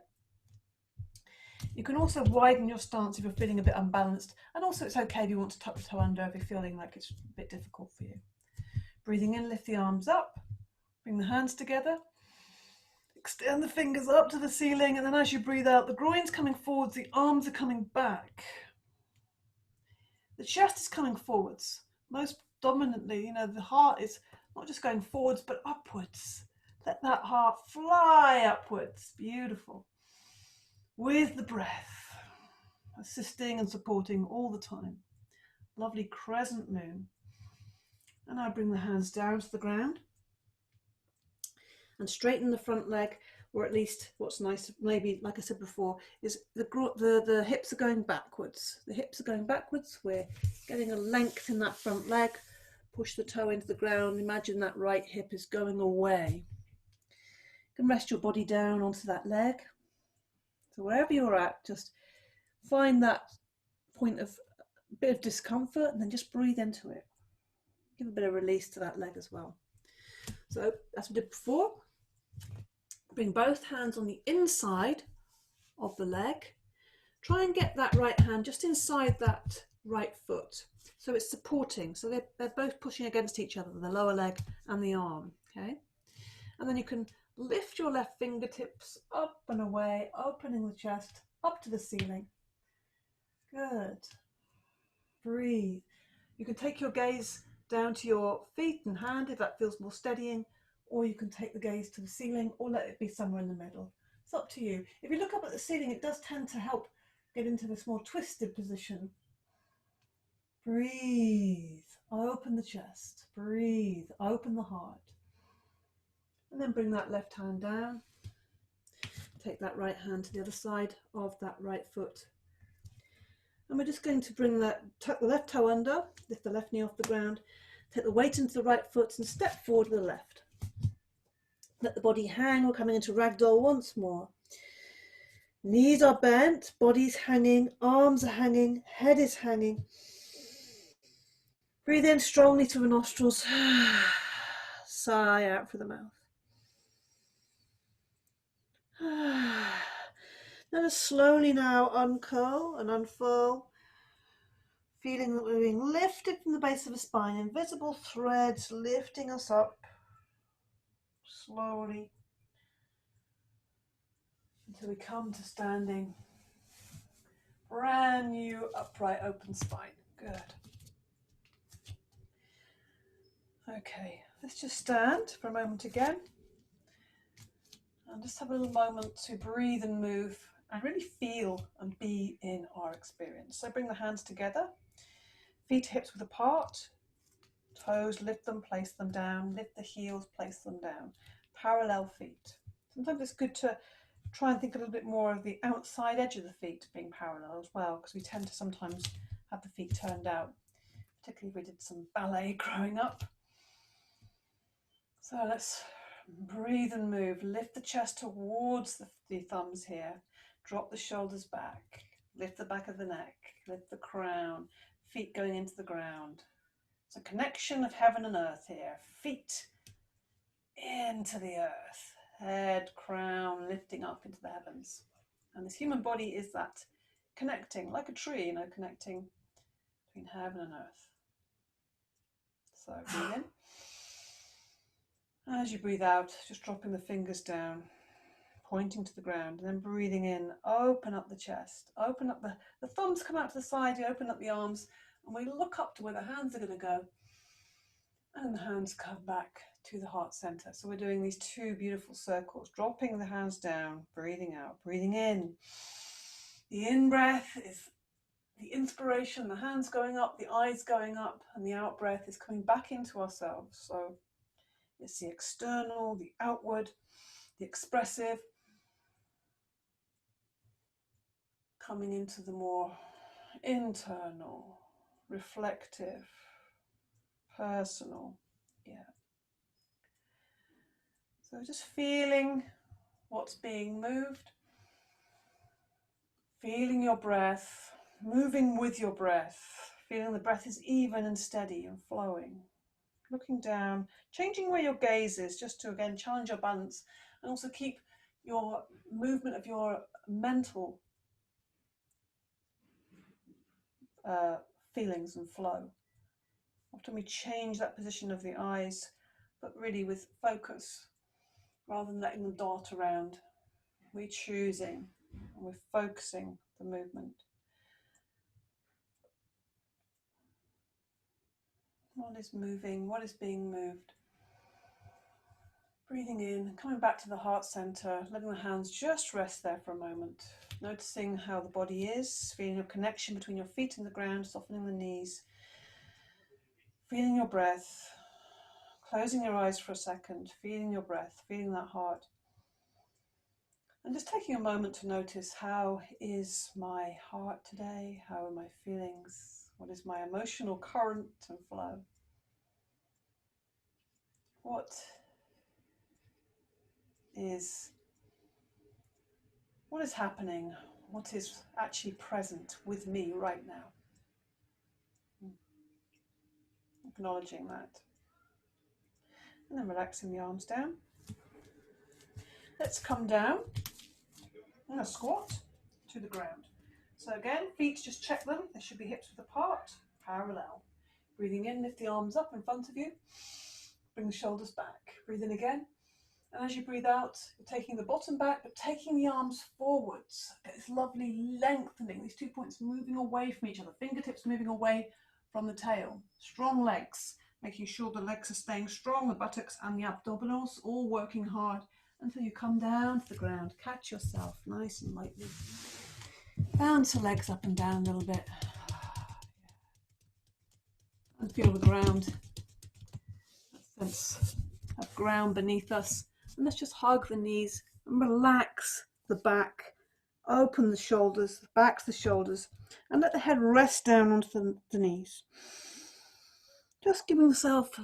You can also widen your stance if you're feeling a bit unbalanced, and also it's okay if you want to tuck the toe under if you're feeling like it's a bit difficult for you. Breathing in, lift the arms up, bring the hands together, extend the fingers up to the ceiling, and then as you breathe out, the groin's coming forwards, the arms are coming back. The chest is coming forwards. Most dominantly, the heart is not just going forwards, but upwards. Let that heart fly upwards. Beautiful. With the breath, assisting and supporting all the time. Lovely crescent moon. And now bring the hands down to the ground and straighten the front leg, or at least what's nice, maybe like I said before, is the hips are going backwards. The hips are going backwards. We're getting a length in that front leg. Push the toe into the ground. Imagine that right hip is going away. You can rest your body down onto that leg. So wherever you're at, just find that point of a bit of discomfort and then just breathe into it. Give a bit of release to that leg as well. So as we did before, bring both hands on the inside of the leg. Try and get that right hand just inside that right foot. So it's supporting. So they're both pushing against each other, the lower leg and the arm. Okay. And then you can lift your left fingertips up and away, opening the chest up to the ceiling. Good. Breathe. You can take your gaze down to your feet and hand if that feels more steadying, or you can take the gaze to the ceiling or let it be somewhere in the middle. It's up to you. If you look up at the ceiling, it does tend to help get into this more twisted position. Breathe. Open the chest. Breathe. Open the heart. And then bring that left hand down. Take that right hand to the other side of that right foot. And we're just going to bring tuck the left toe under, lift the left knee off the ground, take the weight into the right foot and step forward to the left. Let the body hang. We're coming into ragdoll once more. Knees are bent, body's hanging, arms are hanging, head is hanging. Breathe in strongly through the nostrils. Sigh out through the mouth. Let us slowly now uncurl and unfurl, feeling that we're being lifted from the base of the spine, invisible threads lifting us up slowly until we come to standing. Brand new upright open spine. Good. Okay, let's just stand for a moment again and just have a little moment to breathe and move and really feel and be in our experience. So bring the hands together, feet hips width apart, toes, lift them, place them down, lift the heels, place them down, parallel feet. Sometimes it's good to try and think a little bit more of the outside edge of the feet being parallel as well, because we tend to sometimes have the feet turned out, particularly if we did some ballet growing up. So let's breathe and move. Lift the chest towards the thumbs here. Drop the shoulders back. Lift the back of the neck. Lift the crown. Feet going into the ground. It's a connection of heaven and earth here. Feet into the earth. Head, crown, lifting up into the heavens. And this human body is that connecting, like a tree, connecting between heaven and earth. So breathe in. As you breathe out, just dropping the fingers down, pointing to the ground, and then breathing in, open up the chest, open up the thumbs come out to the side, you open up the arms, and we look up to where the hands are going to go, and the hands come back to the heart center. So we're doing these two beautiful circles, dropping the hands down, breathing out, breathing in. The in-breath is the inspiration, the hands going up, the eyes going up, and the out-breath is coming back into ourselves. So it's the external, the outward, the expressive, coming into the more internal, reflective, personal. Yeah. So just feeling what's being moved, feeling your breath, moving with your breath, feeling the breath is even and steady and flowing. Looking down, changing where your gaze is, just to again challenge your balance and also keep your movement of your mental feelings and flow. Often we change that position of the eyes, but really with focus, rather than letting them dart around. We're choosing and we're focusing the movement. What is moving? What is being moved? Breathing in, coming back to the heart center, letting the hands just rest there for a moment. Noticing how the body is, feeling your connection between your feet and the ground, softening the knees. Feeling your breath, closing your eyes for a second, feeling your breath, feeling that heart. And just taking a moment to notice, how is my heart today? How are my feelings? What is my emotional current and flow? What is happening? What is actually present with me right now? Acknowledging that. And then relaxing the arms down. Let's come down and a squat to the ground. So again, feet, just check them. They should be hips width apart, parallel. Breathing in, lift the arms up in front of you. Bring the shoulders back. Breathe in again. And as you breathe out, you're taking the bottom back, but taking the arms forwards. Get this lovely lengthening, these 2 points moving away from each other, fingertips moving away from the tail. Strong legs, making sure the legs are staying strong, the buttocks and the abdominals, all working hard until you come down to the ground. Catch yourself nice and lightly. Bounce the legs up and down a little bit. And feel the ground, that sense of ground beneath us. And let's just hug the knees and relax the back. Open the shoulders, back the shoulders, and let the head rest down onto the knees. Just giving yourself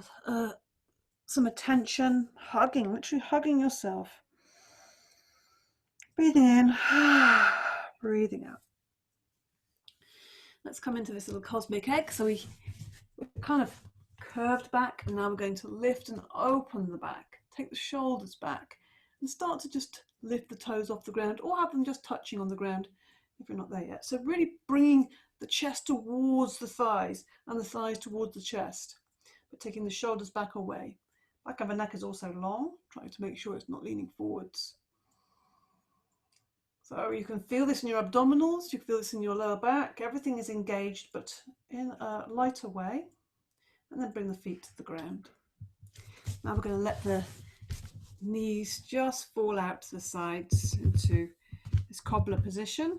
some attention, hugging, literally hugging yourself. Breathing in, breathing out. Let's come into this little cosmic egg. So we're kind of curved back, and now we're going to lift and open the back. Take the shoulders back and start to just lift the toes off the ground, or have them just touching on the ground if you're not there yet. So really bringing the chest towards the thighs and the thighs towards the chest, but taking the shoulders back away. Back of the neck is also long, trying to make sure it's not leaning forwards. So you can feel this in your abdominals, you can feel this in your lower back. Everything is engaged, but in a lighter way. And then bring the feet to the ground. Now we're going to let the knees just fall out to the sides into this cobbler position.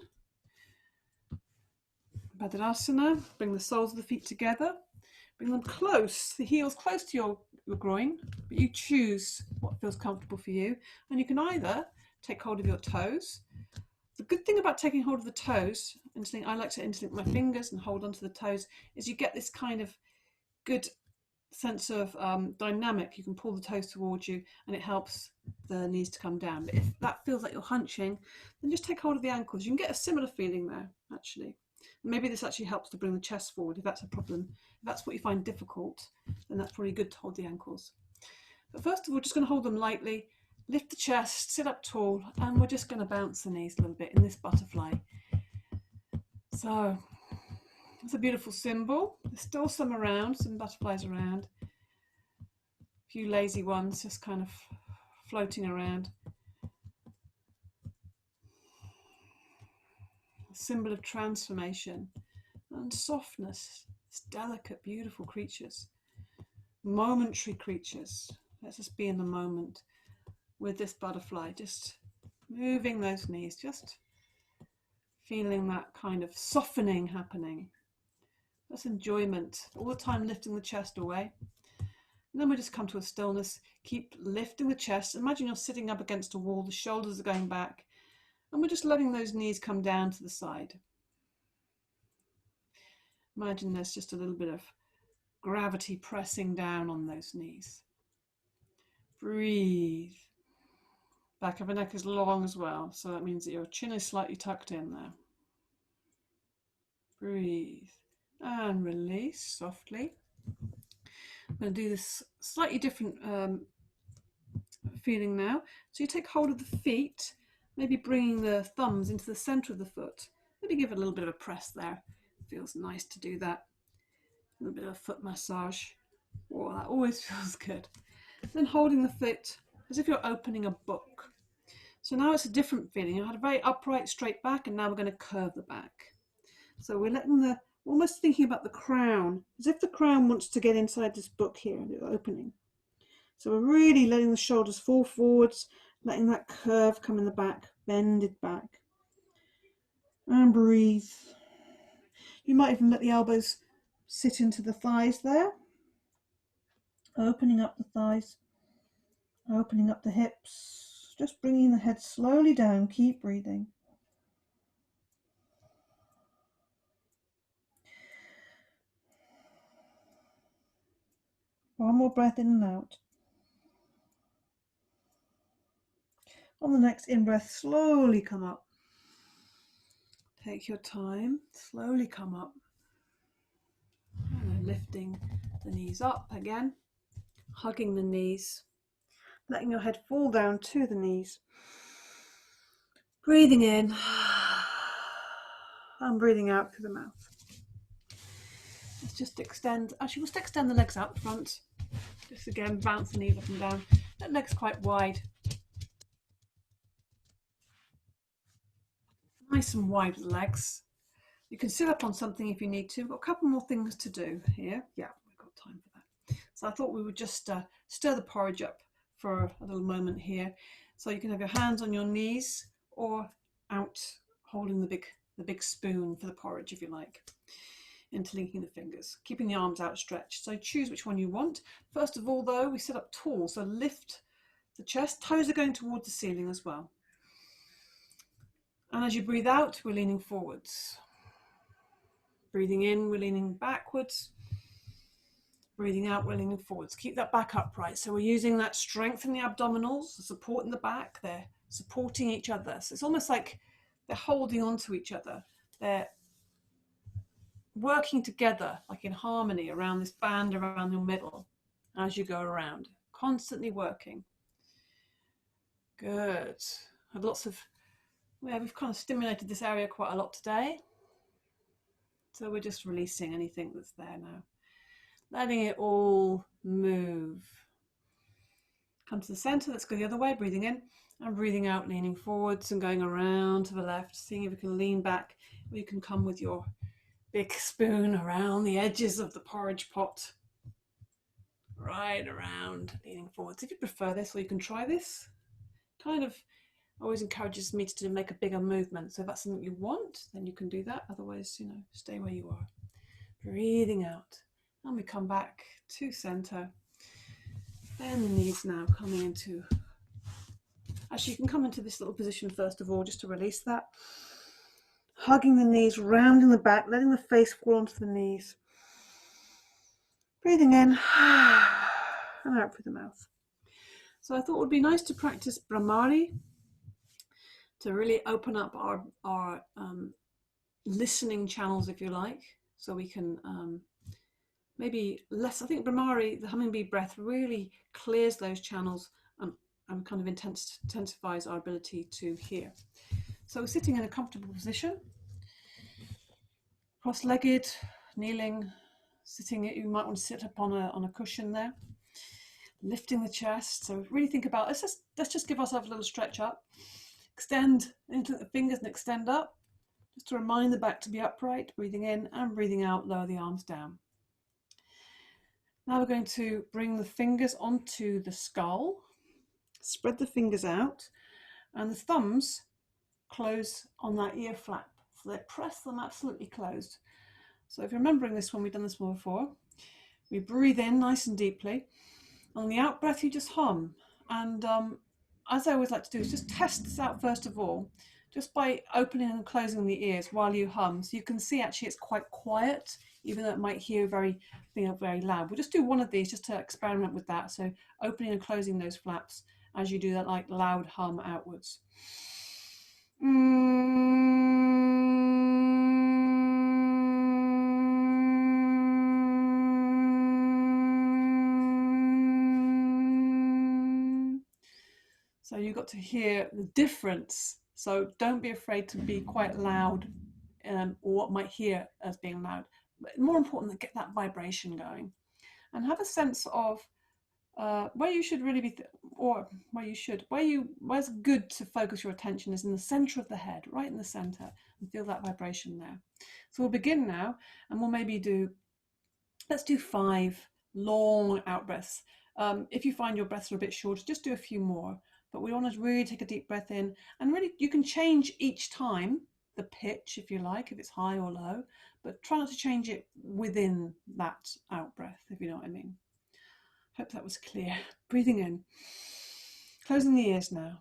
Padadasana. Bring the soles of the feet together. Bring them close, the heels close to your groin, but you choose what feels comfortable for you. And you can either take hold of your toes. The good thing about taking hold of the toes, I like to interlink my fingers and hold onto the toes, is you get this kind of good sense of dynamic. You can pull the toes towards you and it helps the knees to come down. But if that feels like you're hunching, then just take hold of the ankles. You can get a similar feeling there, actually. Maybe this actually helps to bring the chest forward if that's a problem. If that's what you find difficult, then that's probably good to hold the ankles. But first of all, just going to hold them lightly. Lift the chest, sit up tall, and we're just going to bounce the knees a little bit in this butterfly. So it's a beautiful symbol. There's still some around, some butterflies around. A few lazy ones just kind of floating around. A symbol of transformation and softness. It's delicate, beautiful creatures. Momentary creatures. Let's just be in the moment with this butterfly, just moving those knees, just feeling that kind of softening happening. That's enjoyment, all the time lifting the chest away. And then we just come to a stillness, keep lifting the chest. Imagine you're sitting up against a wall, the shoulders are going back, and we're just letting those knees come down to the side. Imagine there's just a little bit of gravity pressing down on those knees. Breathe. Back of the neck is long as well, so that means that your chin is slightly tucked in there. Breathe and release softly. I'm going to do this slightly different feeling now. So you take hold of the feet, maybe bringing the thumbs into the center of the foot. Maybe give it a little bit of a press there. It feels nice to do that. A little bit of a foot massage. Oh, that always feels good. Then holding the foot as if you're opening a book. So now it's a different feeling. You had a very upright, straight back, and now we're going to curve the back. So we're letting almost thinking about the crown, as if the crown wants to get inside this book here, the opening. So we're really letting the shoulders fall forwards, letting that curve come in the back, bend it back. And breathe. You might even let the elbows sit into the thighs there. Opening up the thighs, opening up the hips, just bringing the head slowly down. Keep breathing. One more breath in and out. On the next in-breath, slowly come up. Take your time, slowly come up. And then lifting the knees up again, hugging the knees, letting your head fall down to the knees. Breathing in and breathing out through the mouth. Let's just extend, actually we'll just extend the legs out front. Just again, bounce the knees up and down. That leg's quite wide. Nice and wide legs. You can sit up on something if you need to. We've got a couple more things to do here. Yeah, we've got time for that. So I thought we would just stir the porridge up for a little moment here. So you can have your hands on your knees or out holding the big spoon for the porridge if you like. Interlinking the fingers, keeping the arms outstretched. So choose which one you want. First of all though, we sit up tall. So lift the chest, toes are going towards the ceiling as well. And as you breathe out, we're leaning forwards. Breathing in, we're leaning backwards. Breathing out, we're leaning forwards. Keep that back upright. So we're using that strength in the abdominals, the support in the back. They're supporting each other. So it's almost like they're holding on to each other. They're working together, like in harmony, around this band around your middle as you go around. Constantly working. Good. Had lots of, yeah, we've kind of stimulated this area quite a lot today. So we're just releasing anything that's there now. Letting it all move. Come to the center, let's go the other way, breathing in and breathing out, leaning forwards and going around to the left, seeing if you can lean back, or you can come with your big spoon around the edges of the porridge pot. Right around, leaning forwards. If you prefer this, or you can try this, kind of always encourages me to make a bigger movement. So if that's something you want, then you can do that. Otherwise, you know, stay where you are. Breathing out. And we come back to center. Bend the knees now, coming into, actually you can come into this little position first of all, just to release that. Hugging the knees, rounding the back, letting the face fall onto the knees. Breathing in and out through the mouth. So I thought it would be nice to practice Bhramari, to really open up our listening channels, if you like, so we can maybe less. I think Bhramari, the humming bee breath, really clears those channels and kind of intensifies our ability to hear. So we're sitting in a comfortable position, cross-legged, kneeling, sitting. You might want to sit up on a cushion there, lifting the chest. So really think about, let's just give ourselves a little stretch up. Extend into the fingers and extend up, just to remind the back to be upright. Breathing in and breathing out, lower the arms down. Now we're going to bring the fingers onto the skull, spread the fingers out, and the thumbs close on that ear flap. So they press them absolutely closed. So if you're remembering this one, we've done this one before. We breathe in nice and deeply. On the out breath, you just hum. And as I always like to do, is just test this out first of all, just by opening and closing the ears while you hum. So you can see actually it's quite quiet, even though it might hear very loud. We'll just do one of these just to experiment with that. So opening and closing those flaps as you do that, like loud hum outwards. So you got to hear the difference. So don't be afraid to be quite loud, or what might hear as being loud. But more important than get that vibration going, and have a sense of where you should really be, where's good to focus your attention is in the center of the head, right in the center, and feel that vibration there. So we'll begin now, and we'll maybe let's do 5 long out breaths. If you find your breaths are a bit short, just do a few more. But we want to really take a deep breath in, and really you can change each time the pitch if you like, if it's high or low, but try not to change it within that out breath, if you know what I mean. Hope that was clear. Breathing in, closing the ears now,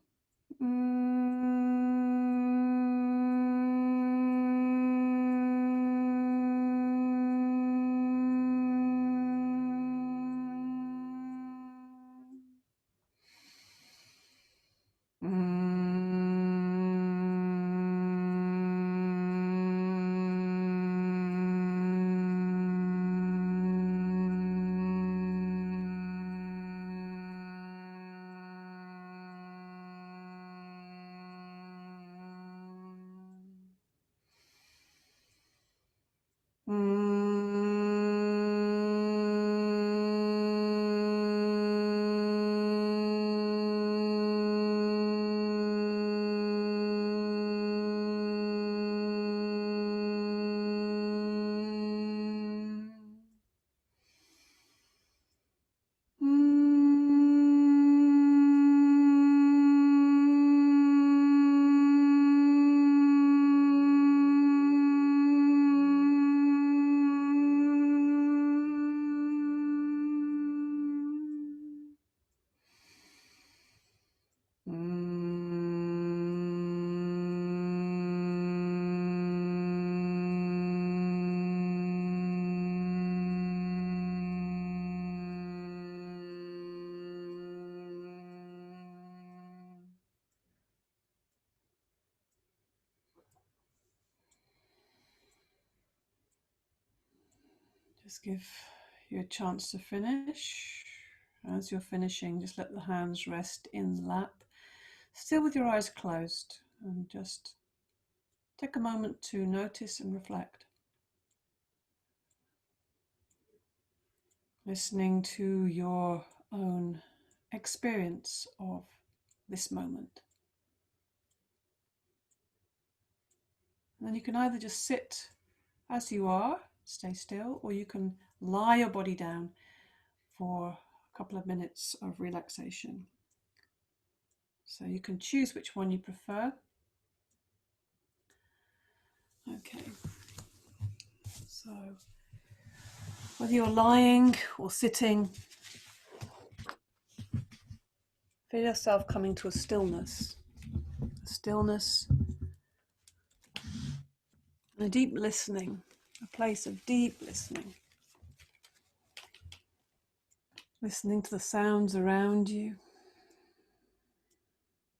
Just give you a chance to finish. As you're finishing, just let the hands rest in the lap, still with your eyes closed, and just take a moment to notice and reflect. Listening to your own experience of this moment. And then you can either just sit as you are, stay still, or you can lie your body down for a couple of minutes of relaxation. So you can choose which one you prefer. Okay. So whether you're lying or sitting, feel yourself coming to a stillness and a deep listening, a place of deep listening. Listening to the sounds around you.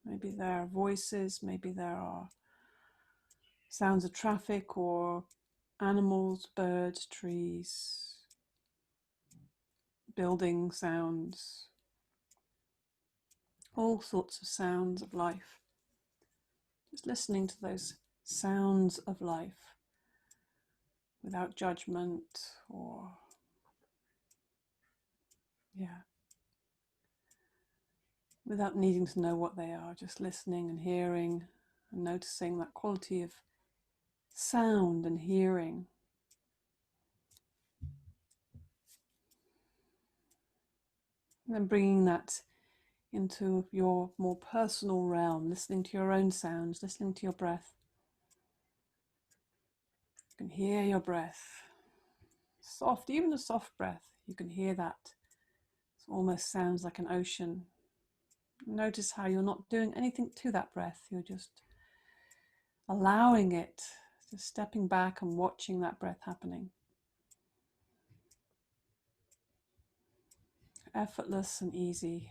Maybe there are voices, maybe there are sounds of traffic or animals, birds, trees, building sounds, all sorts of sounds of life. Just listening to those sounds of life without judgment or, without needing to know what they are, just listening and hearing and noticing that quality of sound and hearing. And then bringing that into your more personal realm, listening to your own sounds, listening to your breath. You can hear your breath. Soft, even a soft breath, you can hear that. It almost sounds like an ocean. Notice how you're not doing anything to that breath. You're just allowing it, just stepping back and watching that breath happening. Effortless and easy.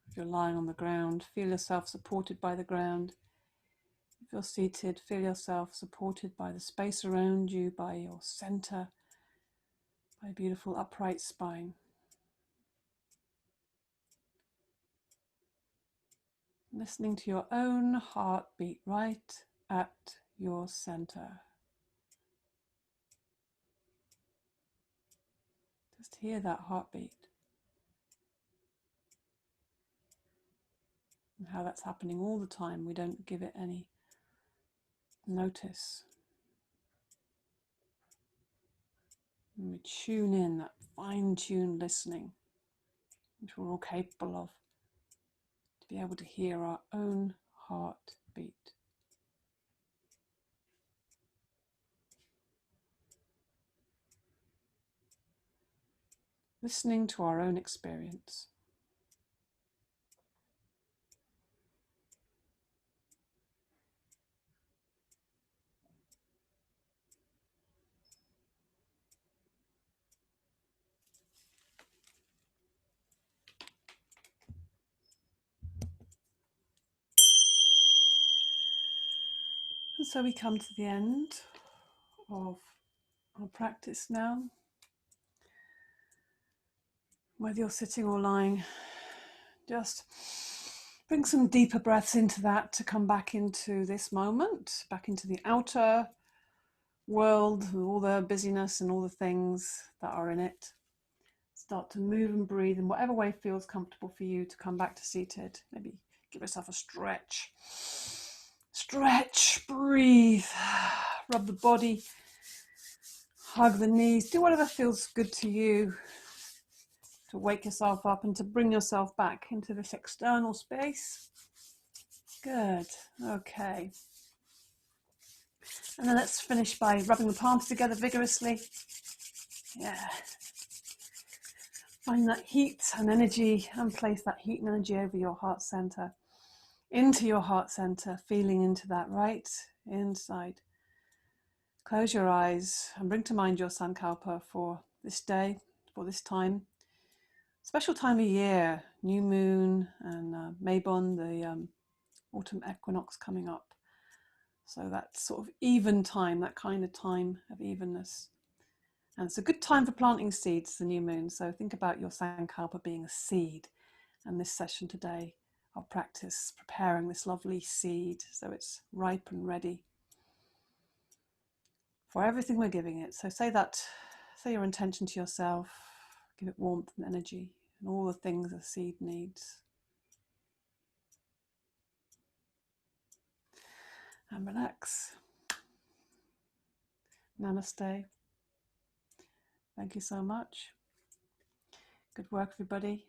If you're lying on the ground, feel yourself supported by the ground. If you're seated, feel yourself supported by the space around you, by your center, by a beautiful upright spine. Listening to your own heartbeat right at your center. Just hear that heartbeat and how that's happening all the time. We don't give it any notice. And we tune in, that fine-tuned listening, which we're all capable of, to be able to hear our own heartbeat. Listening to our own experience. And so we come to the end of our practice now. Whether you're sitting or lying, just bring some deeper breaths into that to come back into this moment, back into the outer world, with all the busyness and all the things that are in it. Start to move and breathe in whatever way feels comfortable for you to come back to seated. Maybe give yourself a stretch. Stretch, breathe, rub the body, hug the knees, do whatever feels good to you to wake yourself up and to bring yourself back into this external space. Good, okay. And then let's finish by rubbing the palms together vigorously. Yeah. Find that heat and energy and place that heat and energy over your heart center, into your heart center, feeling into that right inside. Close your eyes and bring to mind your Sankalpa for this day, for this time. Special time of year, new moon and Mabon, the autumn equinox coming up. So that sort of even time, that kind of time of evenness. And it's a good time for planting seeds, the new moon. So think about your Sankalpa being a seed. And this session today, our practice, preparing this lovely seed so it's ripe and ready for everything we're giving it. So say your intention to yourself, give it warmth and energy and all the things a seed needs. And relax. Namaste. Thank you so much. Good work, everybody.